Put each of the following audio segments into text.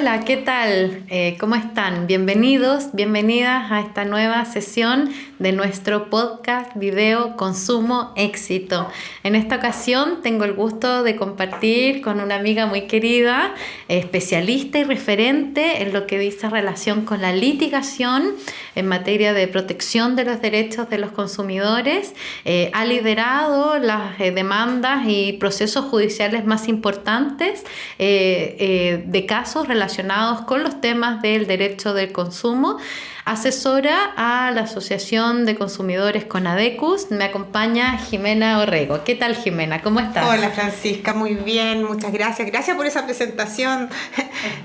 Hola, ¿qué tal? ¿Cómo están? Bienvenidos, bienvenidas a esta nueva sesión de nuestro podcast Video Consumo Éxito. En esta ocasión tengo el gusto de compartir con una amiga muy querida, especialista y referente en lo que dice relación con la litigación en materia de protección de los derechos de los consumidores. Ha liderado las demandas y procesos judiciales más importantes de casos relacionados con los temas del derecho del consumo. Asesora a la Asociación de Consumidores Conadecus. Me acompaña Jimena Orrego. ¿Qué tal, Jimena? ¿Cómo estás? Hola, Francisca, muy bien, muchas gracias. Gracias por esa presentación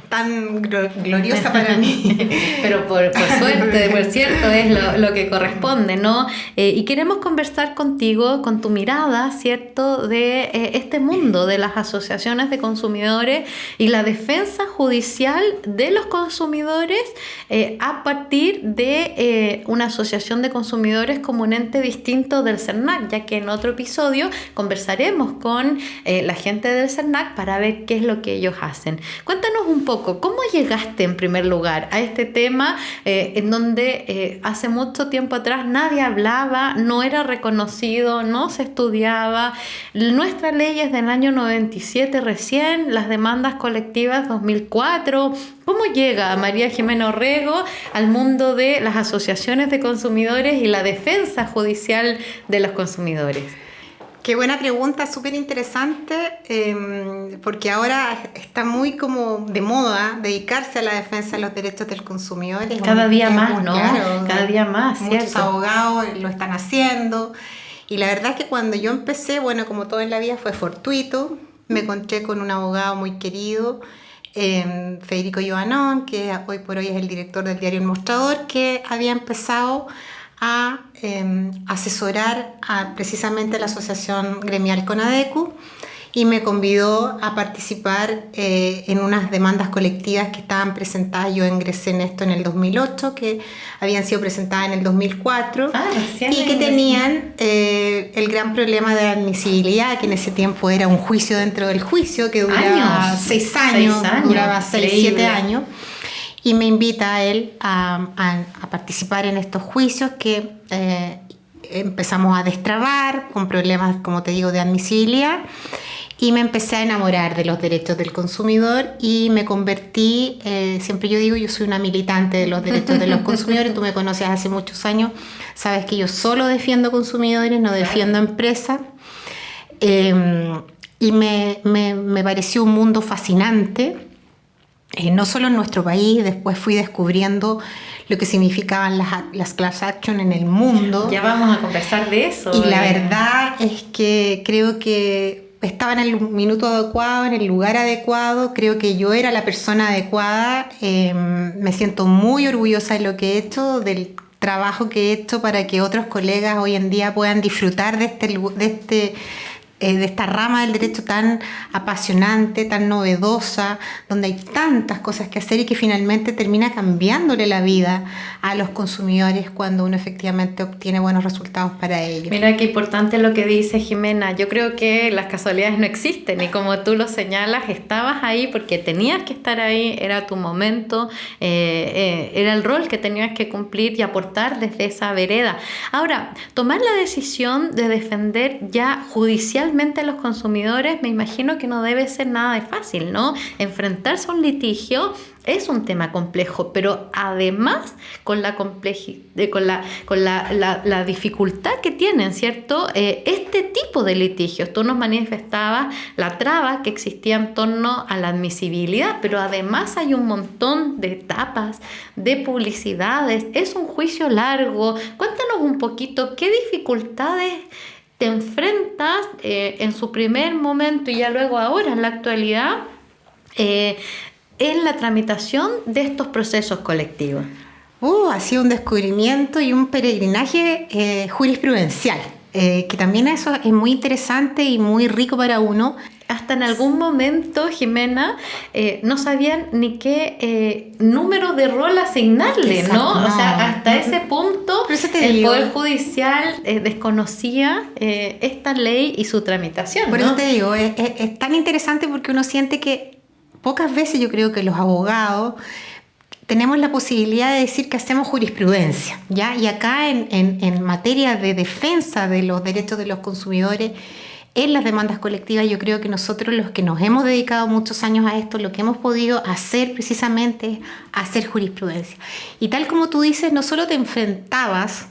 tan gloriosa para mí. Pero por suerte, por cierto, es lo que corresponde, ¿no? Y queremos conversar contigo, con tu mirada, ¿cierto?, de este mundo de las asociaciones de consumidores y la defensa judicial de los consumidores a partir de una asociación de consumidores como un ente distinto del CERNAC, ya que en otro episodio conversaremos con la gente del CERNAC para ver qué es lo que ellos hacen. Cuéntanos un poco, ¿cómo llegaste en primer lugar a este tema en donde hace mucho tiempo atrás nadie hablaba, no era reconocido, no se estudiaba? Nuestra ley es del año 97 recién, las demandas colectivas 2004. ¿Cómo llega María Jimena Orrego al mundo de las asociaciones de consumidores y la defensa judicial de los consumidores? Qué buena pregunta, súper interesante, porque ahora está muy como de moda dedicarse a la defensa de los derechos del consumidor. Cada día más, ¿no? Claro, cada día más, muchos ¿cierto? abogados lo están haciendo. Y la verdad es que cuando yo empecé, bueno, como todo en la vida fue fortuito, me encontré con un abogado muy querido, Federico Joanón, que hoy por hoy es el director del diario El Mostrador, que había empezado a asesorar precisamente a la asociación gremial Conadecu y me convidó a participar en unas demandas colectivas que estaban presentadas. Yo ingresé en esto en el 2008, que habían sido presentadas en el 2004 y que tenían el gran problema de admisibilidad, que en ese tiempo era un juicio dentro del juicio, que duraba 6 años, duraba 6, 7 años. Y me invita a él a participar en estos juicios que empezamos a destrabar con problemas, como te digo, de admisibilidad. Y me empecé a enamorar de los derechos del consumidor y me convertí, siempre yo digo, yo soy una militante de los derechos de los consumidores. Tú me conoces hace muchos años, sabes que yo solo defiendo consumidores, no defiendo empresas. Y me pareció un mundo fascinante. No solo en nuestro país, después fui descubriendo lo que significaban las class action en el mundo. Ya vamos a conversar de eso. Y la verdad es que creo que estaba en el minuto adecuado, en el lugar adecuado. Creo que yo era la persona adecuada. Me siento muy orgullosa de lo que he hecho, del trabajo que he hecho para que otros colegas hoy en día puedan disfrutar de esta rama del derecho tan apasionante, tan novedosa, donde hay tantas cosas que hacer y que finalmente termina cambiándole la vida a los consumidores cuando uno efectivamente obtiene buenos resultados para ellos. Mira qué importante lo que dice Jimena. Yo creo que las casualidades no existen y como tú lo señalas, estabas ahí porque tenías que estar ahí, era tu momento, era el rol que tenías que cumplir y aportar desde esa vereda. Ahora, tomar la decisión de defender ya judicialmente a los consumidores, me imagino que no debe ser nada de fácil, ¿no? Enfrentarse a un litigio es un tema complejo, pero además con la la dificultad que tienen, ¿cierto? Este tipo de litigios. Tú nos manifestabas la traba que existía en torno a la admisibilidad, pero además hay un montón de etapas, de publicidades, es un juicio largo. Cuéntanos un poquito qué dificultades te enfrentas en su primer momento y ya luego ahora en la actualidad en la tramitación de estos procesos colectivos. Ha sido un descubrimiento y un peregrinaje jurisprudencial, que también eso es muy interesante y muy rico para uno. Hasta en algún momento, Jimena, no sabían ni qué número de rol asignarle, ¿no? O sea, hasta ese punto el Poder Judicial desconocía esta ley y su tramitación, ¿no? Por eso te digo, es tan interesante porque uno siente que pocas veces yo creo que los abogados tenemos la posibilidad de decir que hacemos jurisprudencia, ¿ya? Y acá en materia de defensa de los derechos de los consumidores, en las demandas colectivas, yo creo que nosotros, los que nos hemos dedicado muchos años a esto, lo que hemos podido hacer precisamente es hacer jurisprudencia. Y tal como tú dices, no solo te enfrentabas,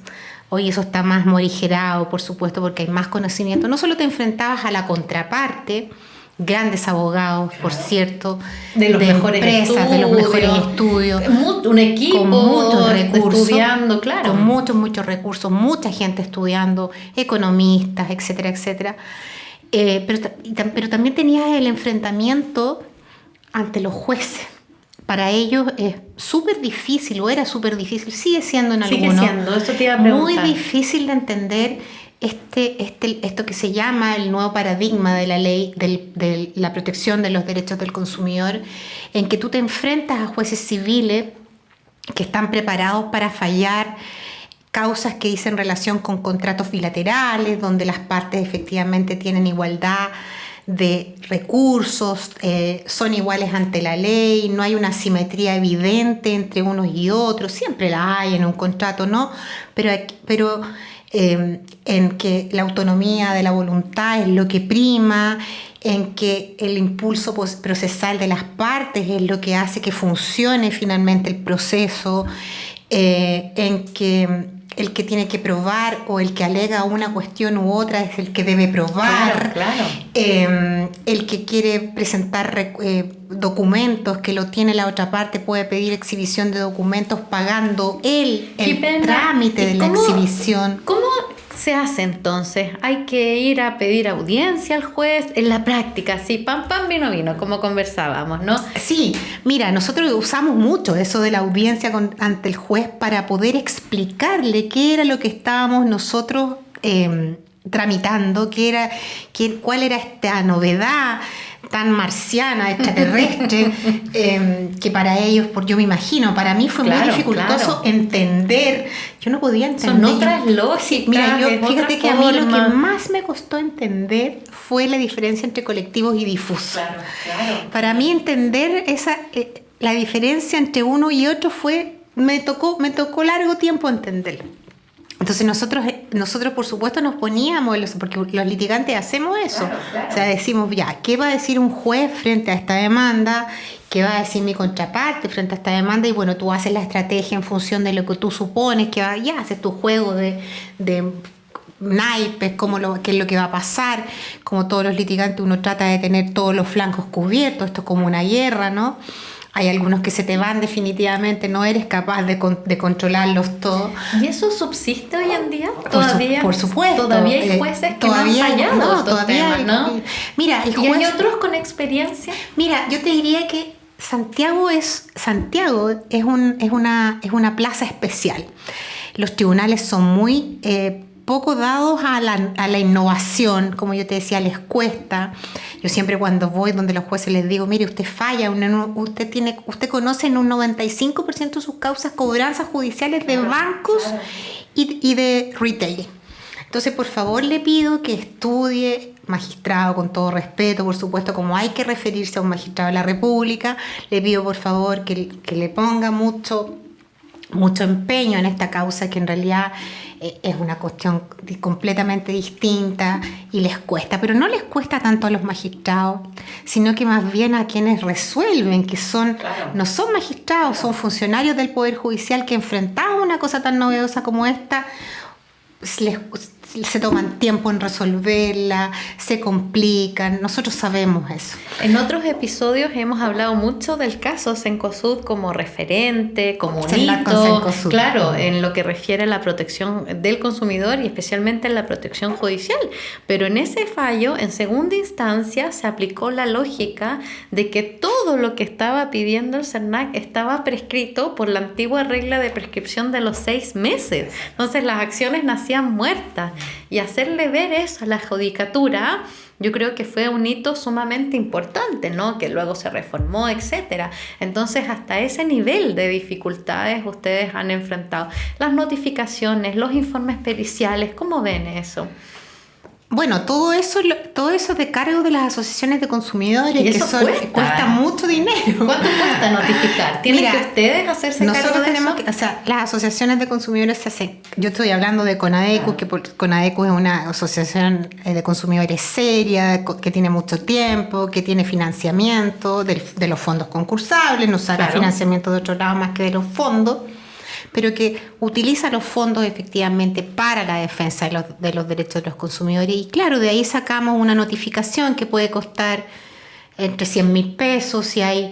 hoy eso está más morigerado, por supuesto, porque hay más conocimiento, no solo te enfrentabas a la contraparte, grandes abogados, por cierto, de los mejores empresas, estudios, de los mejores estudios, un equipo con muchos recursos, estudiando, claro, con muchos recursos, mucha gente estudiando, economistas, etcétera, etcétera. Pero también tenías el enfrentamiento ante los jueces. Para ellos es súper difícil, o era súper difícil, sigue siendo en algunos. Sigue siendo, eso te iba a preguntar. Muy difícil de entender esto que se llama el nuevo paradigma de la ley de la protección de los derechos del consumidor, en que tú te enfrentas a jueces civiles que están preparados para fallar causas que dicen relación con contratos bilaterales, donde las partes efectivamente tienen igualdad de recursos, son iguales ante la ley, no hay una simetría evidente entre unos y otros, siempre la hay en un contrato, ¿no? Pero en que la autonomía de la voluntad es lo que prima, en que el impulso procesal de las partes es lo que hace que funcione finalmente el proceso, en que el que tiene que probar o el que alega una cuestión u otra es el que debe probar. Claro. El que quiere presentar documentos que lo tiene la otra parte puede pedir exhibición de documentos pagando el trámite de la exhibición. ¿Cómo se hace entonces? ¿Hay que ir a pedir audiencia al juez? En la práctica, sí, pam, vino, como conversábamos, ¿no? Sí, mira, nosotros usamos mucho eso de la audiencia ante el juez para poder explicarle qué era lo que estábamos nosotros tramitando, cuál era esta novedad tan marciana, extraterrestre, que para ellos, yo me imagino, para mí fue muy dificultoso entender. Yo no podía entender. Son otras lógicas. Mira, fíjate que a mí lo que más me costó entender fue la diferencia entre colectivos y difusos. Claro. Para mí entender la diferencia entre uno y otro me tocó largo tiempo entenderlo. Entonces nosotros por supuesto nos poníamos, porque los litigantes hacemos eso. Claro. O sea, decimos, ya, ¿qué va a decir un juez frente a esta demanda? ¿Qué va a decir mi contraparte frente a esta demanda? Y bueno, tú haces la estrategia en función de lo que tú supones, haces tu juego de naipes, qué es lo que va a pasar. Como todos los litigantes, uno trata de tener todos los flancos cubiertos, esto es como una guerra, ¿no? Hay algunos que se te van definitivamente, no eres capaz de controlarlos todos. ¿Y eso subsiste hoy en día? ¿Todavía? Por supuesto. Todavía hay jueces que no han fallado estos temas, ¿no? Mira, ¿Y hay otros con experiencia? Mira, yo te diría que Santiago es una plaza especial. Los tribunales son muy poco dados a la innovación, como yo te decía, les cuesta. Yo siempre cuando voy donde los jueces les digo, mire, usted falla, usted conoce en un 95% de sus causas cobranzas judiciales de bancos y de retail. Entonces, por favor, le pido que estudie, magistrado, con todo respeto, por supuesto, como hay que referirse a un magistrado de la República, le pido, por favor, que le ponga mucho empeño en esta causa, que en realidad es una cuestión completamente distinta y les cuesta, pero no les cuesta tanto a los magistrados, sino que más bien a quienes resuelven, que no son magistrados, son funcionarios del Poder Judicial que enfrentados a una cosa tan novedosa como esta, se toman tiempo en resolverla, se complican, nosotros sabemos eso. En otros episodios hemos hablado mucho del caso Cencosud como referente, como un hito, claro, en lo que refiere a la protección del consumidor y especialmente en la protección judicial. Pero en ese fallo, en segunda instancia, se aplicó la lógica de que todo lo que estaba pidiendo el CERNAC estaba prescrito por la antigua regla de prescripción de los 6 meses. Entonces las acciones nacían muertas. Y hacerle ver eso a la judicatura, yo creo que fue un hito sumamente importante, ¿no? Que luego se reformó, etcétera. Entonces, hasta ese nivel de dificultades ustedes han enfrentado. Las notificaciones, los informes periciales, ¿cómo ven eso? Bueno, todo eso es de cargo de las asociaciones de consumidores, y eso cuesta mucho dinero. ¿Cuánto cuesta notificar? ¿Tienen que ustedes hacerse cargo de eso? O sea, las asociaciones de consumidores se hacen. Yo estoy hablando de CONADECU, que CONADECU es una asociación de consumidores seria, que tiene mucho tiempo, que tiene financiamiento de los fondos concursables, no saca financiamiento de otro lado más que de los fondos, pero que utiliza los fondos efectivamente para la defensa de los derechos de los consumidores. Y claro, de ahí sacamos una notificación que puede costar entre 100.000 pesos si hay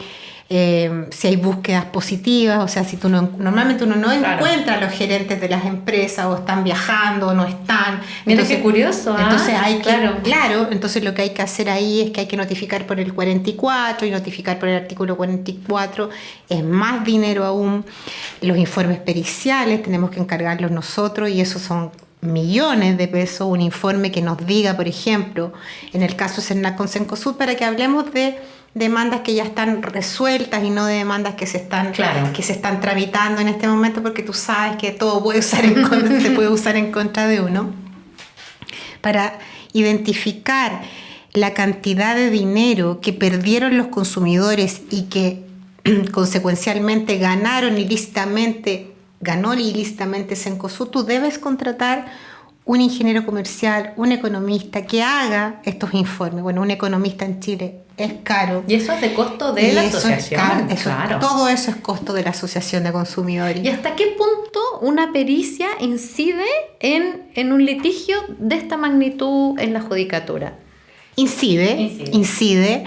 búsquedas positivas. O sea, si normalmente uno no encuentra a los gerentes de las empresas, o están viajando o no están. Mira qué curioso. Entonces entonces lo que hay que hacer ahí es que hay que notificar por el 44 y notificar por el artículo 44 es más dinero aún. Los informes periciales tenemos que encargarlos nosotros, y esos son millones de pesos. Un informe que nos diga, por ejemplo, en el caso CERNAC con Cencosud, para que hablemos de demandas que ya están resueltas y no de demandas que se están tramitando en este momento, porque tú sabes que todo se puede usar en contra de uno, para identificar la cantidad de dinero que perdieron los consumidores y que consecuencialmente ganó ilícitamente Cencosud. Tú debes contratar un ingeniero comercial, un economista que haga estos informes. Bueno, un economista en Chile es caro. Y eso es de costo de la asociación. Todo eso es costo de la asociación de consumidores. ¿Y hasta qué punto una pericia incide en un litigio de esta magnitud en la judicatura? Incide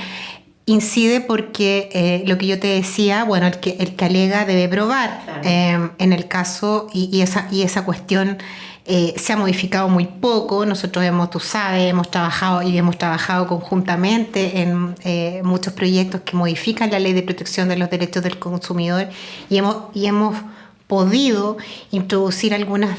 porque lo que yo te decía, bueno, el que alega debe probar. Claro. En el caso, y esa cuestión se ha modificado muy poco. Nosotros hemos trabajado conjuntamente en muchos proyectos que modifican la Ley de Protección de los Derechos del Consumidor, y hemos podido introducir algunas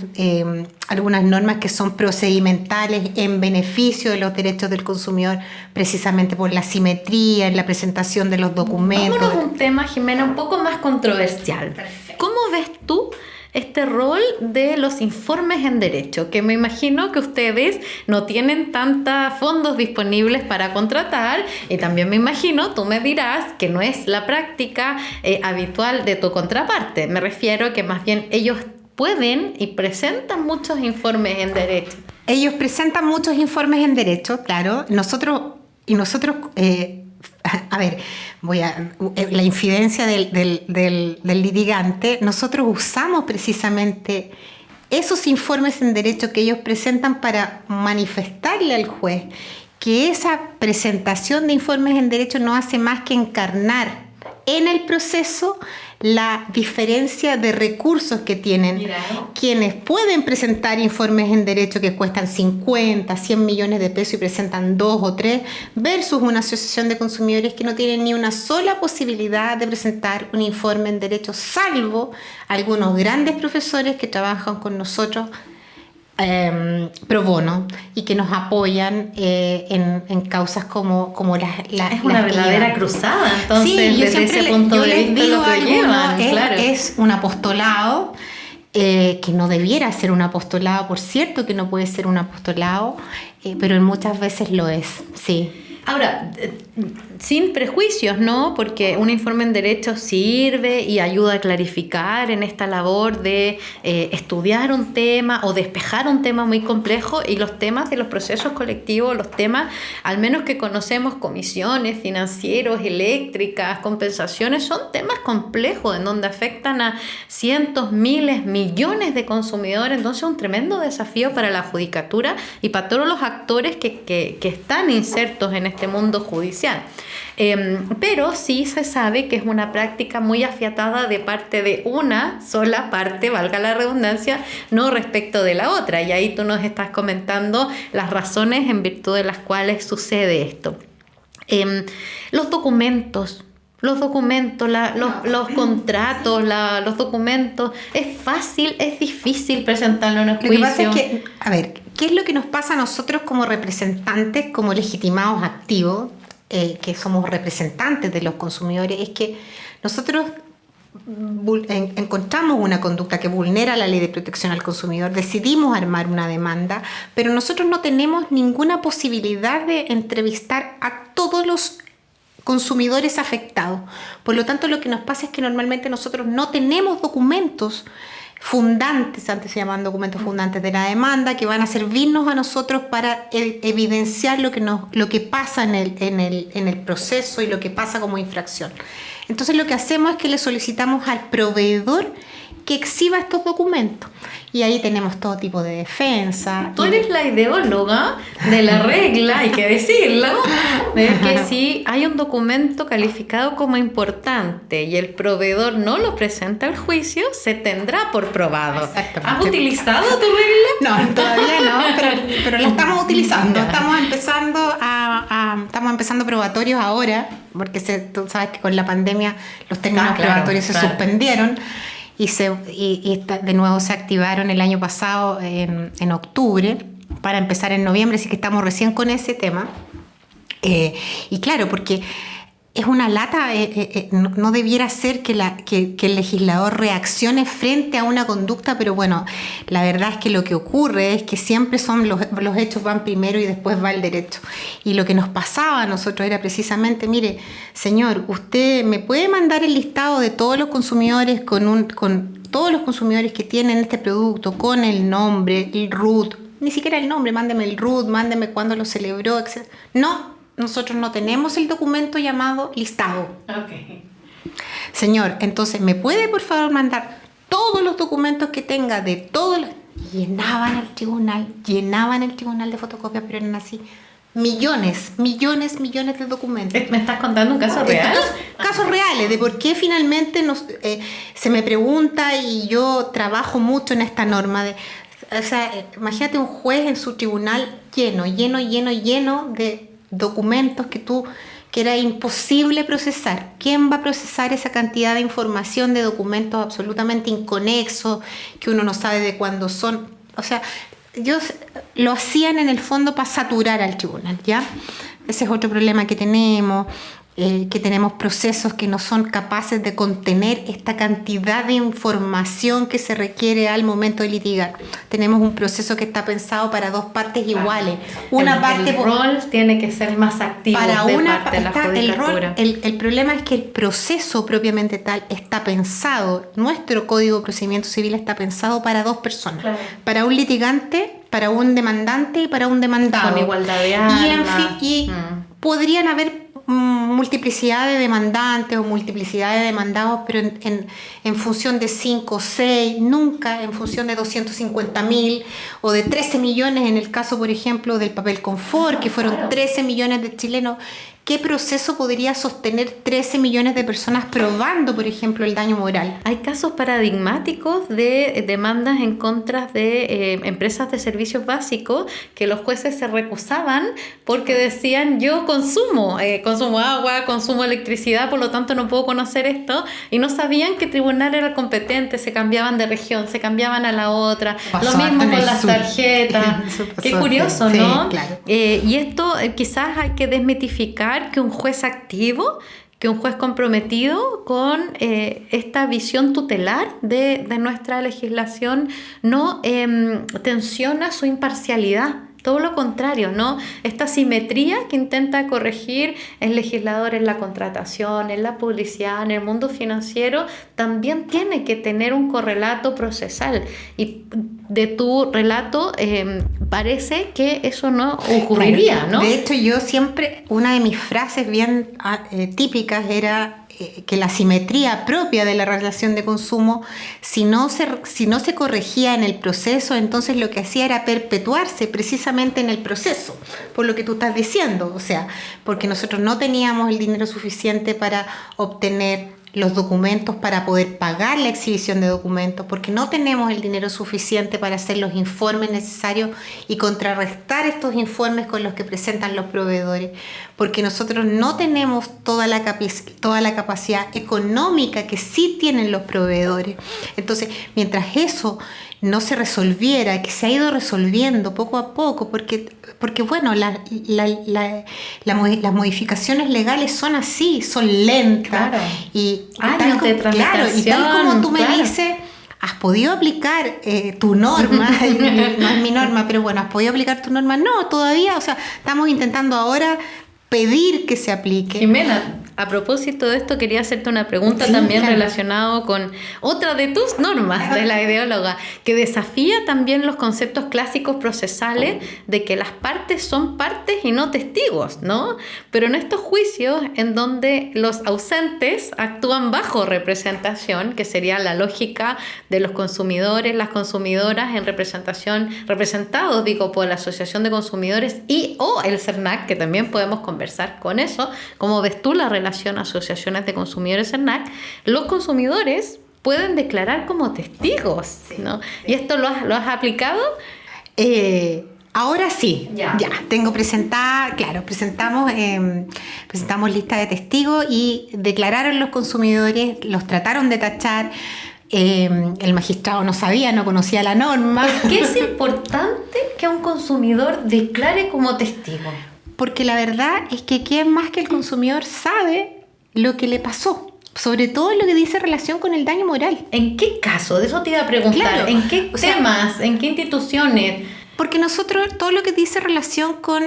normas que son procedimentales en beneficio de los derechos del consumidor, precisamente por la simetría en la presentación de los documentos. Vámonos a un tema, Jimena, un poco más controversial. Perfecto. ¿Cómo ves tú este rol de los informes en derecho? Que me imagino que ustedes no tienen tantos fondos disponibles para contratar, y también me imagino, tú me dirás, que no es la práctica habitual de tu contraparte. Me refiero que más bien ellos pueden y presentan muchos informes en derecho. Ellos presentan muchos informes en derecho, claro. Nosotros a ver, la infidencia del litigante, nosotros usamos precisamente esos informes en derecho que ellos presentan para manifestarle al juez que esa presentación de informes en derecho no hace más que encarnar en el proceso la diferencia de recursos que tienen quienes pueden presentar informes en derecho que cuestan 50, 100 millones de pesos y presentan 2 o 3, versus una asociación de consumidores que no tienen ni una sola posibilidad de presentar un informe en derecho, salvo algunos grandes profesores que trabajan con nosotros pro bono y que nos apoyan en causas como es una verdadera cruzada, entonces, sí, desde ese punto de vista lo que llevan, es un apostolado que no debiera ser un apostolado, por cierto que no puede ser un apostolado, pero muchas veces lo es, sí. Ahora, sin prejuicios, ¿no? Porque un informe en derecho sirve y ayuda a clarificar en esta labor de estudiar un tema o despejar un tema muy complejo, y los temas de los procesos colectivos, los temas, al menos que conocemos, comisiones, financieros, eléctricas, compensaciones, son temas complejos en donde afectan a cientos, miles, millones de consumidores. Entonces es un tremendo desafío para la judicatura y para todos los actores que están insertos en este mundo judicial. Pero sí se sabe que es una práctica muy afiatada de parte de una sola parte, valga la redundancia, no respecto de la otra. Y ahí tú nos estás comentando las razones en virtud de las cuales sucede esto. Los documentos, los contratos, los documentos, ¿es fácil, es difícil presentarlo en el juicio? Lo que pasa es que, a ver, ¿qué es lo que nos pasa a nosotros como representantes, como legitimados activos, que somos representantes de los consumidores? Es que nosotros encontramos una conducta que vulnera la ley de protección al consumidor, decidimos armar una demanda, pero nosotros no tenemos ninguna posibilidad de entrevistar a todos los consumidores afectados. Por lo tanto, lo que nos pasa es que normalmente nosotros no tenemos documentos fundantes, antes se llamaban documentos fundantes de la demanda, que van a servirnos a nosotros para evidenciar lo que pasa en el proceso y lo que pasa como infracción. Entonces lo que hacemos es que le solicitamos al proveedor que exhiba estos documentos. Y ahí tenemos todo tipo de defensa. Tú eres la ideóloga de la regla, hay que decirlo, de que si hay un documento calificado como importante y el proveedor no lo presenta al juicio, se tendrá por probado. Exactamente. ¿Has utilizado tu regla? No, todavía no, pero la estamos utilizando. Estamos empezando probatorios ahora, porque tú sabes que con la pandemia los términos probatorios se suspendieron. Y de nuevo se activaron el año pasado en octubre para empezar en noviembre, así que estamos recién con ese tema. Y claro, porque es una lata, no debiera ser que el legislador reaccione frente a una conducta, pero bueno, la verdad es que lo que ocurre es que siempre los hechos van primero y después va el derecho. Y lo que nos pasaba a nosotros era precisamente, mire, señor, usted me puede mandar el listado de todos los consumidores con todos los consumidores que tienen este producto, con el nombre, el RUT, ni siquiera el nombre, mándeme el RUT, mándeme cuándo lo celebró, etc. No. Nosotros no tenemos el documento llamado listado. Okay. Señor, entonces, ¿me puede por favor mandar todos los documentos que tenga de todos los... Llenaban el tribunal de fotocopias, pero eran así millones de documentos. ¿Me estás contando un caso real? Casos reales de por qué finalmente se me pregunta, y yo trabajo mucho en esta norma o sea, imagínate un juez en su tribunal lleno de documentos que era imposible procesar. ¿Quién va a procesar esa cantidad de información de documentos absolutamente inconexos que uno no sabe de cuándo son? O sea, ellos lo hacían en el fondo para saturar al tribunal, ¿ya? Ese es otro problema que tenemos procesos que no son capaces de contener esta cantidad de información que se requiere al momento de litigar. Tenemos un proceso que está pensado para dos partes iguales. El rol tiene que ser más activo para de una parte de la judicatura. El problema es que el proceso propiamente tal está pensado, nuestro Código de Procedimiento Civil está pensado para dos personas, claro. Para un litigante, para un demandante y para un demandado. Con igualdad de armas. Podrían haber multiplicidad de demandantes o multiplicidad de demandados, pero en función de 5 o 6, nunca en función de 250.000 o de 13 millones en el caso, por ejemplo, del papel confort, que fueron 13 millones de chilenos. ¿Qué proceso podría sostener 13 millones de personas probando, por ejemplo, el daño moral? Hay casos paradigmáticos de demandas en contra de empresas de servicios básicos que los jueces se recusaban porque decían: yo consumo agua, consumo electricidad, por lo tanto no puedo conocer esto, y no sabían qué tribunal era el competente, se cambiaban de región, se cambiaban a la otra, lo mismo con las tarjetas. Qué curioso, ¿no? Sí, claro. Y esto quizás hay que desmitificar que un juez activo, que un juez comprometido con esta visión tutelar de nuestra legislación no tensiona su imparcialidad. Todo lo contrario, ¿no? Esta simetría que intenta corregir el legislador en la contratación, en la publicidad, en el mundo financiero, también tiene que tener un correlato procesal. Y de tu relato parece que eso no ocurriría, ¿no? De hecho, yo siempre, una de mis frases bien típicas era que la simetría propia de la relación de consumo, si no se corregía en el proceso, entonces lo que hacía era perpetuarse precisamente en el proceso, por lo que tú estás diciendo, o sea, porque nosotros no teníamos el dinero suficiente para obtener los documentos, para poder pagar la exhibición de documentos, porque no tenemos el dinero suficiente para hacer los informes necesarios y contrarrestar estos informes con los que presentan los proveedores, porque nosotros no tenemos toda la capacidad económica que sí tienen los proveedores. Entonces, mientras eso no se resolviera, que se ha ido resolviendo poco a poco, porque bueno, las modificaciones legales son así, son lentas. Claro. Y años de tramitación. y tal como tú me dices, ¿has podido aplicar tu norma? No es mi norma, pero bueno, ¿has podido aplicar tu norma? No, todavía, o sea, estamos intentando ahora pedir que se aplique. Jimena, a propósito de esto, quería hacerte una pregunta también relacionada con otra de tus normas de la ideóloga, que desafía también los conceptos clásicos procesales de que las partes son partes y no testigos, ¿no? Pero en estos juicios en donde los ausentes actúan bajo representación, que sería la lógica de los consumidores, las consumidoras en representación, representados, por la Asociación de Consumidores o el CERNAC, que también podemos conversar con eso. ¿Cómo ves tú la relación asociaciones de consumidores CERNAC? Los consumidores pueden declarar como testigos, ¿no? ¿Y esto lo has aplicado? Ahora sí, ya tengo presentada, claro, presentamos lista de testigos y declararon los consumidores, los trataron de tachar. El magistrado no sabía, no conocía la norma. ¿Por qué es importante que un consumidor declare como testigo? Porque la verdad es que quién más que el consumidor sabe lo que le pasó, sobre todo lo que dice relación con el daño moral. ¿En qué caso? De eso te iba a preguntar. Claro, ¿en qué temas? ¿En qué instituciones? Porque nosotros, todo lo que dice relación con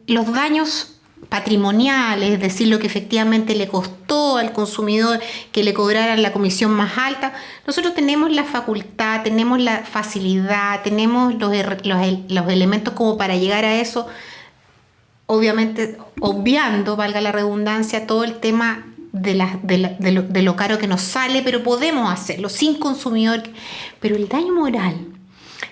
los daños patrimoniales, es decir, lo que efectivamente le costó al consumidor que le cobraran la comisión más alta, nosotros tenemos la facultad, tenemos la facilidad, tenemos los elementos como para llegar a eso. Obviamente, obviando, valga la redundancia, todo el tema de lo caro que nos sale, pero podemos hacerlo sin consumidor. Pero el daño moral,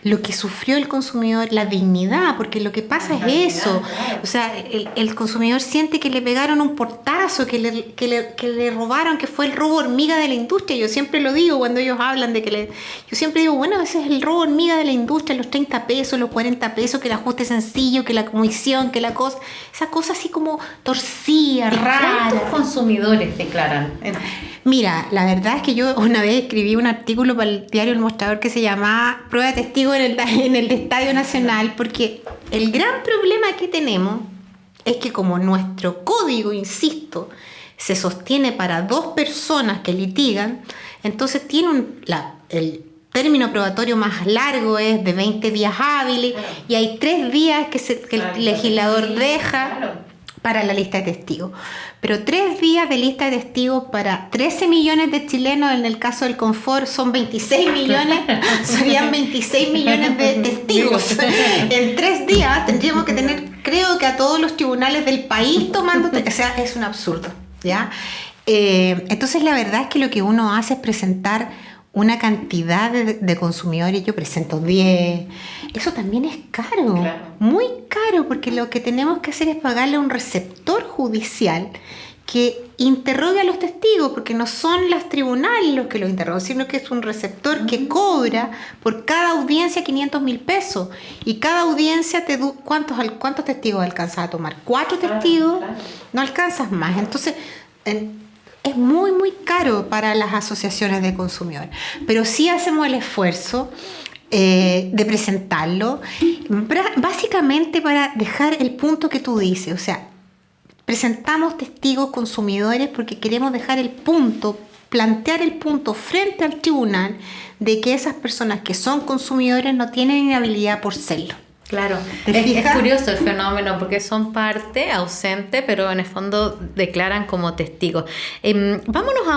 lo que sufrió el consumidor, la dignidad, porque lo que pasa es eso. Claro. O sea, el consumidor siente que le pegaron un portazo, que le robaron, que fue el robo hormiga de la industria. Yo siempre lo digo cuando ellos hablan de yo siempre digo, bueno, ese es el robo hormiga de la industria, los 30 pesos, los 40 pesos, que el ajuste sencillo, que la comisión, que la cosa, esa cosa así como torcida, rara. ¿Cuántos consumidores declaran? Mira, la verdad es que yo una vez escribí un artículo para el diario El Mostrador que se llamaba Prueba de testigo en el Estadio Nacional, porque el gran problema que tenemos es que como nuestro código, insisto, se sostiene para 2 personas que litigan, entonces tiene el término probatorio más largo es de 20 días hábiles, y hay 3 días que el legislador deja para la lista de testigos. Pero 3 días de lista de testigos para 13 millones de chilenos, en el caso del confort son 26 millones, serían 26 millones de testigos. En 3 días tendríamos que tener, creo que a todos los tribunales del país tomando, o sea, es un absurdo, ¿ya? Entonces la verdad es que lo que uno hace es presentar una cantidad de consumidores. Yo presento 10. Eso también es caro, claro. Muy caro, porque lo que tenemos que hacer es pagarle a un receptor judicial que interrogue a los testigos, porque no son los tribunales los que los interrogan, sino que es un receptor que cobra por cada audiencia 500.000 pesos. Y cada audiencia, ¿cuántos testigos alcanzas a tomar? 4 testigos, claro. No alcanzas más. Entonces, es muy, muy caro para las asociaciones de consumidores. Pero sí hacemos el esfuerzo de presentarlo, básicamente para dejar el punto que tú dices. O sea, presentamos testigos consumidores porque queremos dejar el punto, plantear el punto frente al tribunal de que esas personas que son consumidores no tienen inhabilidad por serlo. Claro, es curioso el fenómeno porque son parte ausente, pero en el fondo declaran como testigos. Vámonos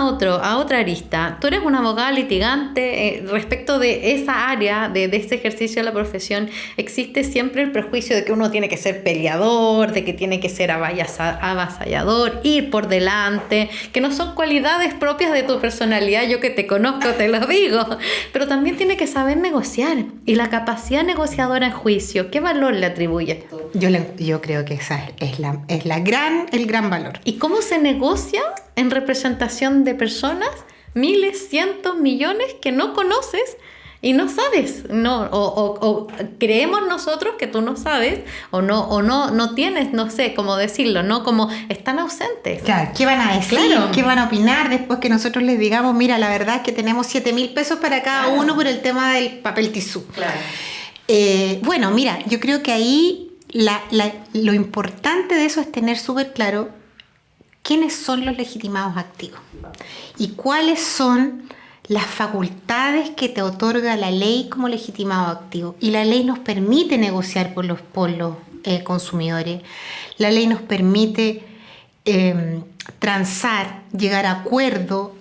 a otra arista. Tú eres una abogada litigante. Respecto de esa área, de ese ejercicio de la profesión, existe siempre el prejuicio de que uno tiene que ser peleador, de que tiene que ser avasallador, ir por delante, que no son cualidades propias de tu personalidad. Yo que te conozco te lo digo, pero también tiene que saber negociar, y la capacidad negociadora en juicio, ¿qué valor le atribuyes tú? Yo creo que esa es el gran valor. ¿Y cómo se negocia en representación de personas, miles, cientos, millones que no conoces y no sabes, no, o creemos nosotros que tú no sabes, o no tienes, no sé cómo decirlo, ¿no? Como están ausentes. Claro, ¿qué van a decir? Claro. ¿Qué van a opinar después que nosotros les digamos, mira, la verdad es que tenemos 7.000 pesos para cada uno por el tema del papel tisú? Claro. Bueno, mira, yo creo que ahí lo importante de eso es tener súper claro quiénes son los legitimados activos y cuáles son las facultades que te otorga la ley como legitimado activo. Y la ley nos permite negociar por los consumidores. La ley nos permite transar, llegar a acuerdo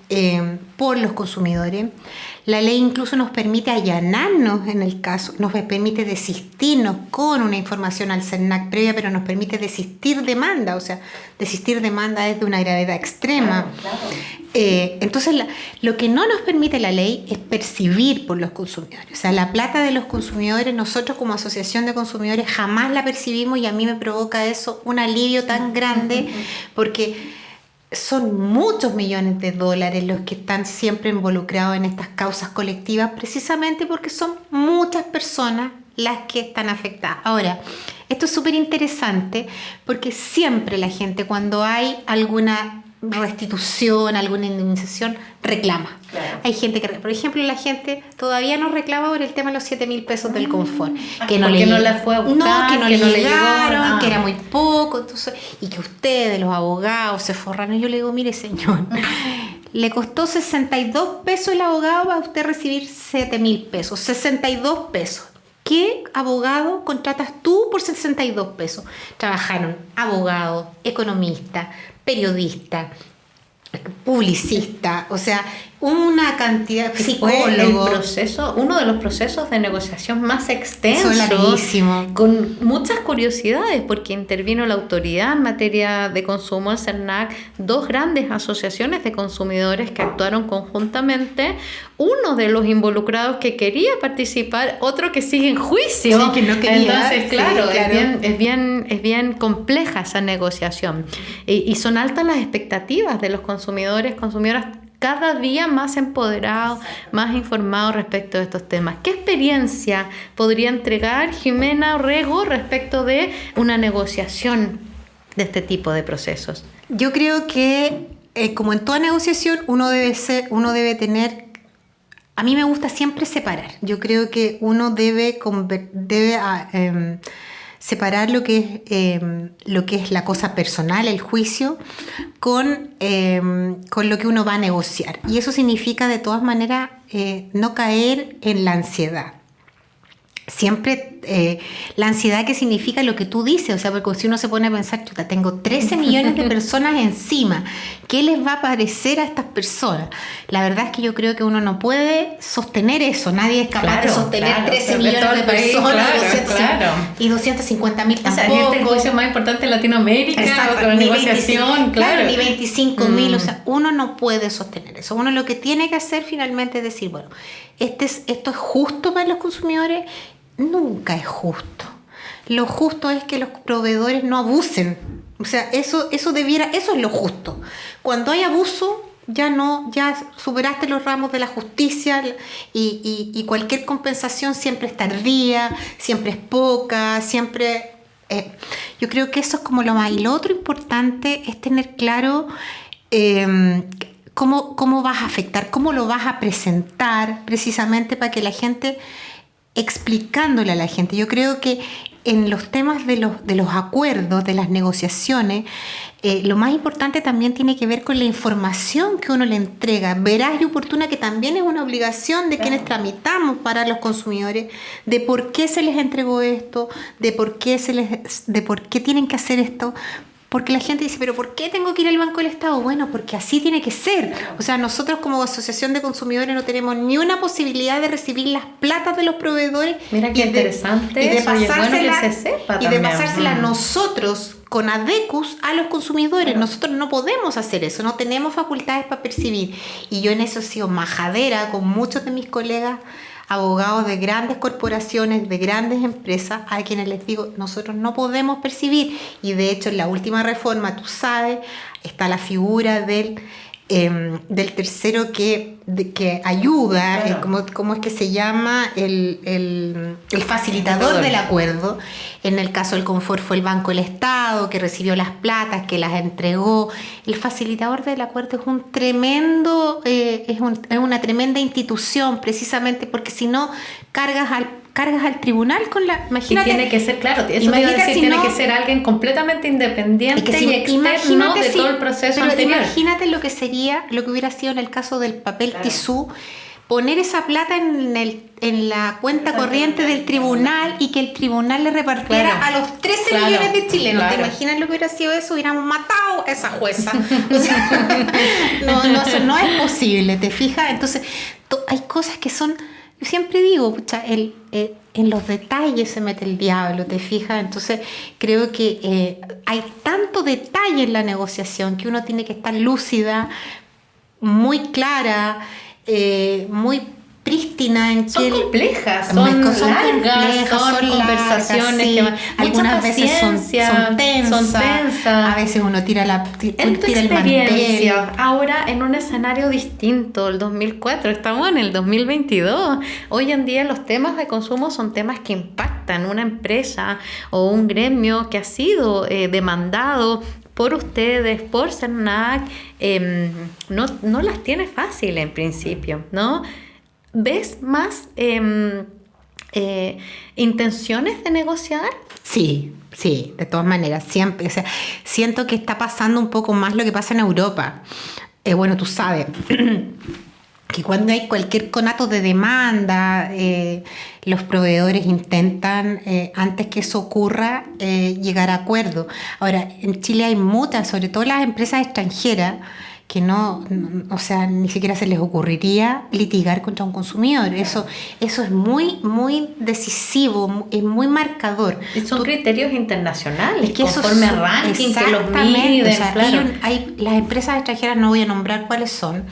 por los consumidores. La ley incluso nos permite allanarnos en el caso, nos permite desistirnos con una información al CERNAC previa, pero nos permite desistir demanda, o sea, desistir demanda es de una gravedad extrema. Claro. Entonces, lo que no nos permite la ley es percibir por los consumidores. O sea, la plata de los consumidores, nosotros como asociación de consumidores jamás la percibimos, y a mí me provoca eso un alivio tan grande, porque son muchos millones de dólares los que están siempre involucrados en estas causas colectivas, precisamente porque son muchas personas las que están afectadas. Ahora, esto es súper interesante porque siempre la gente, cuando hay alguna restitución, alguna indemnización, reclama. Claro. Hay gente que, por ejemplo, la gente todavía no reclama por el tema de los 7.000 pesos del confort, que no la fue a buscar, que no le llegaron, que era muy poco, entonces, y que ustedes, los abogados, se forran. Y yo le digo, mire, señor, le costó 62 pesos el abogado para usted recibir 7.000 pesos, 62 pesos. ¿Qué abogado contratas tú por 62 pesos? Trabajaron abogados, economistas, periodista, publicista, o sea, una cantidad de psicólogos. Uno de los procesos de negociación más extensos, larguísimo, con muchas curiosidades, porque intervino la autoridad en materia de consumo, el CERNAC, 2 grandes asociaciones de consumidores que actuaron conjuntamente, uno de los involucrados que quería participar, otro que sigue en juicio. Sí, que no quería. Entonces, claro. Es bien compleja esa negociación. Y son altas las expectativas de los consumidoras cada día más empoderados, más informados respecto de estos temas. ¿Qué experiencia podría entregar Jimena Orrego respecto de una negociación de este tipo de procesos? Yo creo que, como en toda negociación, uno debe tener. A mí me gusta siempre separar. Yo creo que uno debe separar lo que es la cosa personal, el juicio, con lo que uno va a negociar. Y eso significa, de todas maneras, no caer en la ansiedad. Siempre la ansiedad, que significa lo que tú dices, o sea, porque si uno se pone a pensar, chuta, tengo 13 millones de personas encima, ¿qué les va a parecer a estas personas? La verdad es que yo creo que uno no puede sostener eso, nadie es capaz de sostener 13 millones de personas y 250.000 tampoco. O sea, este juicio más importante en Latinoamérica, otra negociación, 25, ni 25.000, o sea, uno no puede sostener eso. Uno lo que tiene que hacer finalmente es decir, bueno, esto es justo para los consumidores. Nunca es justo. Lo justo es que los proveedores no abusen. O sea, eso es lo justo. Cuando hay abuso, ya superaste los ramos de la justicia, y cualquier compensación siempre es tardía, siempre es poca, siempre. Yo creo que eso es como lo más. Y lo otro importante es tener claro cómo vas a afectar, cómo lo vas a presentar, precisamente para que la gente, explicándole a la gente. Yo creo que en los temas de los acuerdos, de las negociaciones, lo más importante también tiene que ver con la información que uno le entrega, veraz y oportuna, que también es una obligación de quienes tramitamos para los consumidores, de por qué se les entregó esto, de por qué tienen que hacer esto. Porque la gente dice, ¿pero por qué tengo que ir al Banco del Estado? Bueno, porque así tiene que ser. O sea, nosotros como asociación de consumidores no tenemos ni una posibilidad de recibir las platas de los proveedores. Mira qué interesante. Y de pasársela nosotros con ADECUS a los consumidores. Claro. Nosotros no podemos hacer eso, no tenemos facultades para percibir. Y yo en eso he sido majadera con muchos de mis colegas abogados de grandes corporaciones, de grandes empresas, a quienes les digo, nosotros no podemos percibir. Y de hecho, en la última reforma, tú sabes, está la figura del del tercero que ayuda, claro. ¿cómo es que se llama? El facilitador del acuerdo. En el caso del confort fue el Banco del Estado, que recibió las platas, que las entregó. El facilitador del acuerdo es un tremendo, es una tremenda institución, precisamente porque si no cargas al tribunal con la... Imagínate, y tiene que ser, claro, eso te iba a decir, si tiene que ser alguien completamente independiente y externo de todo el proceso anterior. Imagínate lo que hubiera sido en el caso del papel tisú, poner esa plata en la cuenta corriente del tribunal y que el tribunal le repartiera a los 13 millones de chilenos. ¿Te imaginas lo que hubiera sido eso? Hubiéramos matado a esa jueza. O sea, eso no es posible, ¿te fijas? Entonces, hay cosas que son... Yo siempre digo, pucha, en los detalles se mete el diablo, ¿te fijas? Entonces creo que hay tanto detalle en la negociación que uno tiene que estar lúcida, muy clara, muy prístina. Son complejas, son largas, son conversaciones sí. que algunas veces son tensas, a veces uno tira el mantel. Ahora en un escenario distinto, el 2004, estamos en el 2022. Hoy en día los temas de consumo son temas que impactan una empresa o un gremio que ha sido demandado por ustedes, por CERNAC, no las tiene fácil en principio, ¿no? ¿Ves más intenciones de negociar? Sí, de todas maneras, siempre. O sea, siento que está pasando un poco más lo que pasa en Europa. Bueno, tú sabes que cuando hay cualquier conato de demanda, los proveedores intentan, antes que eso ocurra, llegar a acuerdo. Ahora, en Chile hay muchas, sobre todo las empresas extranjeras, que o sea, ni siquiera se les ocurriría litigar contra un consumidor. Eso es muy, muy decisivo, es muy marcador. Y son criterios internacionales, que conforme ranking que los miden. O sea, claro. Las empresas extranjeras, no voy a nombrar cuáles son,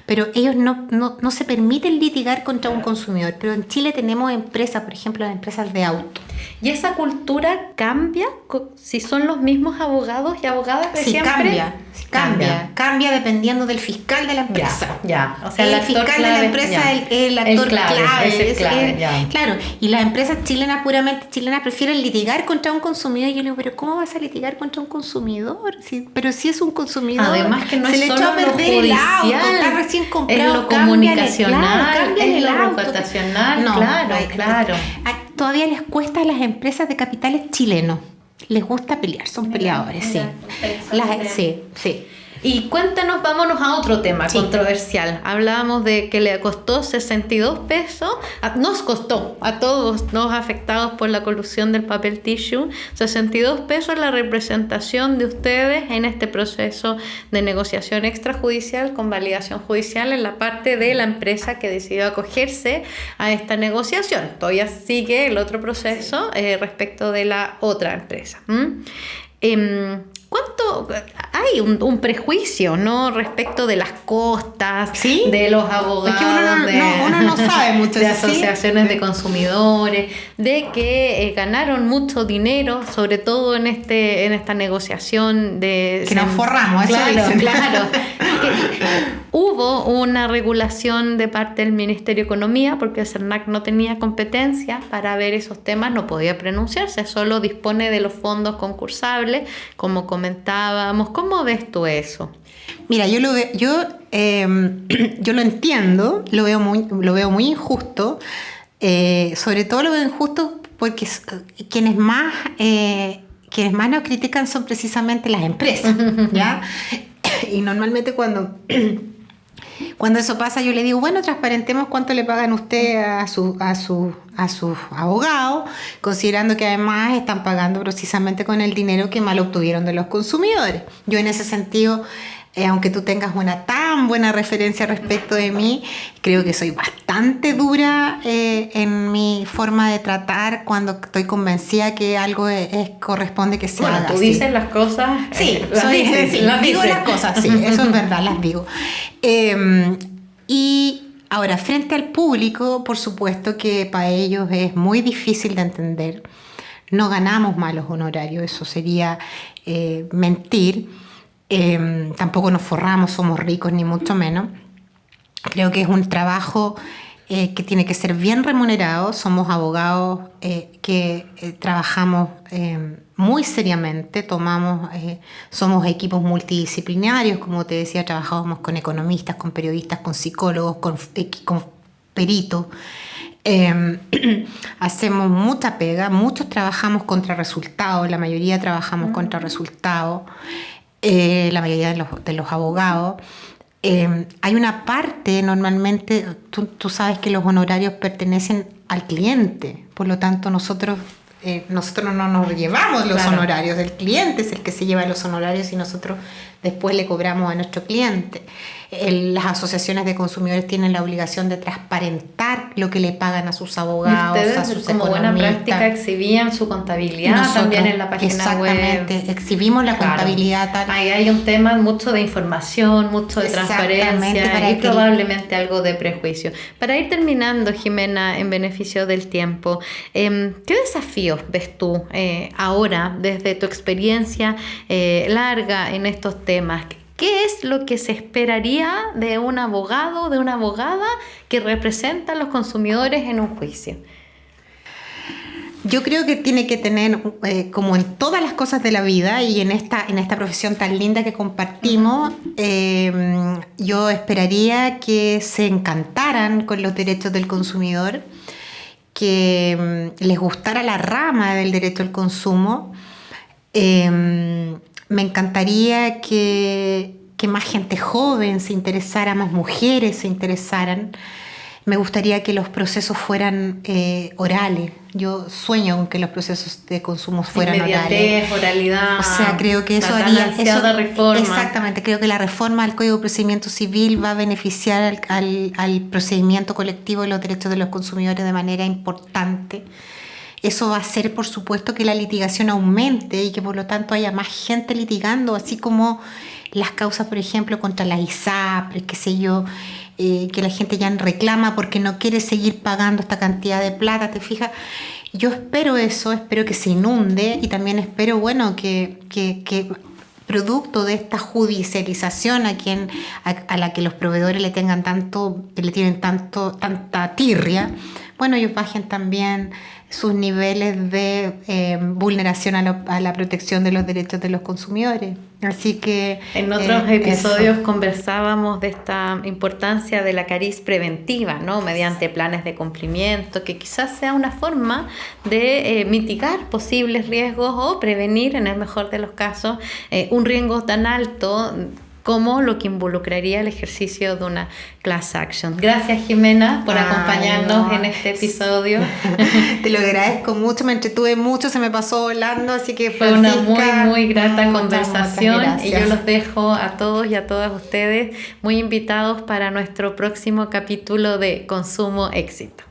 pero ellos no se permiten litigar contra un consumidor. Pero en Chile tenemos empresas, por ejemplo, las empresas de auto. ¿Y esa cultura cambia si son los mismos abogados y abogadas de siempre? Cambia dependiendo del fiscal de la empresa. O sea, el fiscal clave, de la empresa es el actor clave. Claro, y las empresas chilenas, puramente chilenas, prefieren litigar contra un consumidor. Y yo le digo, ¿pero cómo vas a litigar contra un consumidor? Pero si es un consumidor, además que no se es le solo echó a perder lo el auto, judicial, está recién comprado, es lo comunicacional, es lo auto. reputacional. Claro. Todavía les cuesta a las empresas de capitales chilenos. Les gusta pelear, son peleadores, sí. Y cuéntanos, vámonos a otro tema controversial. Hablábamos de que le costó 62 pesos, nos costó a todos los afectados por la colusión del papel tissue, 62 pesos la representación de ustedes en este proceso de negociación extrajudicial con validación judicial en la parte de la empresa que decidió acogerse a esta negociación. Todavía sigue el otro proceso respecto de la otra empresa. ¿Cuánto hay un prejuicio, ¿no? Respecto de las costas, ¿sí? De los abogados, es que uno no sabe mucho de asociaciones de consumidores, de que ganaron mucho dinero, sobre todo en esta negociación de que nos forramos, eso claro. Hubo una regulación de parte del Ministerio de Economía porque el CERNAC no tenía competencia para ver esos temas, no podía pronunciarse, solo dispone de los fondos concursables, como comentábamos. ¿Cómo ves tú eso? Mira, yo lo entiendo, lo veo muy injusto, sobre todo lo veo injusto porque quienes más nos critican son precisamente las empresas, ¿ya? Y normalmente cuando eso pasa, yo le digo, bueno, transparentemos cuánto le pagan usted a sus abogados, considerando que además están pagando precisamente con el dinero que mal obtuvieron de los consumidores. Yo en ese sentido, aunque tú tengas una tan buena referencia respecto de mí, creo que soy bastante dura en mi forma de tratar cuando estoy convencida que algo corresponde que se haga. Bueno, tú dices las cosas. Sí, digo las cosas, sí, eso es verdad, las digo. Y ahora, frente al público, por supuesto que para ellos es muy difícil de entender. No ganamos malos honorarios, eso sería mentir. Tampoco nos forramos, somos ricos ni mucho menos. Creo que es un trabajo que tiene que ser bien remunerado. Somos abogados que trabajamos muy seriamente, somos equipos multidisciplinarios, como te decía, trabajamos con economistas, con periodistas, con psicólogos, con peritos. Hacemos mucha pega, muchos trabajamos contra resultados, la mayoría trabajamos contra resultados, la mayoría de los abogados. Hay una parte, normalmente, tú sabes que los honorarios pertenecen al cliente, por lo tanto nosotros no nos llevamos los honorarios, el cliente es el que se lleva los honorarios y nosotros después le cobramos a nuestro cliente. Las asociaciones de consumidores tienen la obligación de transparentar lo que le pagan a sus abogados, ustedes, a sus como economistas. buena práctica, exhibían su contabilidad nosotros, también en la página web. Exactamente, exhibimos la contabilidad. Ahí hay un tema mucho de información, mucho de transparencia y probablemente algo de prejuicio. Para ir terminando, Jimena, en beneficio del tiempo, ¿qué desafíos ves tú ahora desde tu experiencia larga en estos temas? ¿Qué es lo que se esperaría de un abogado, de una abogada que representa a los consumidores en un juicio? Yo creo que tiene que tener, como en todas las cosas de la vida y en esta profesión tan linda que compartimos, yo esperaría que se encantaran con los derechos del consumidor, que les gustara la rama del derecho al consumo. Me encantaría que más gente joven se interesara, más mujeres se interesaran. Me gustaría que los procesos fueran orales. Yo sueño con que los procesos de consumo fueran orales. Oralidad. O sea, creo que eso haría... reforma. Exactamente, creo que la reforma al Código de Procedimiento Civil va a beneficiar al procedimiento colectivo de los derechos de los consumidores de manera importante. Eso va a hacer, por supuesto, que la litigación aumente y que por lo tanto haya más gente litigando, así como las causas, por ejemplo, contra la ISAPRE, qué sé yo, que la gente ya reclama porque no quiere seguir pagando esta cantidad de plata, ¿te fijas? Yo espero eso, espero que se inunde y también espero, bueno, que producto de esta judicialización a la que los proveedores le tienen tanta tirria, bueno, ellos bajen también sus niveles de vulneración a la protección de los derechos de los consumidores. Así que en otros episodios conversábamos de esta importancia de la cariz preventiva, ¿no? Mediante planes de cumplimiento, que quizás sea una forma de mitigar posibles riesgos o prevenir, en el mejor de los casos, un riesgo tan alto como lo que involucraría el ejercicio de una class action. Gracias, Jimena, por acompañarnos en este episodio. Te lo agradezco mucho, me entretuve mucho, se me pasó volando, así que fue una muy grata conversación y yo los dejo a todos y a todas ustedes muy invitados para nuestro próximo capítulo de Consumo Éxito.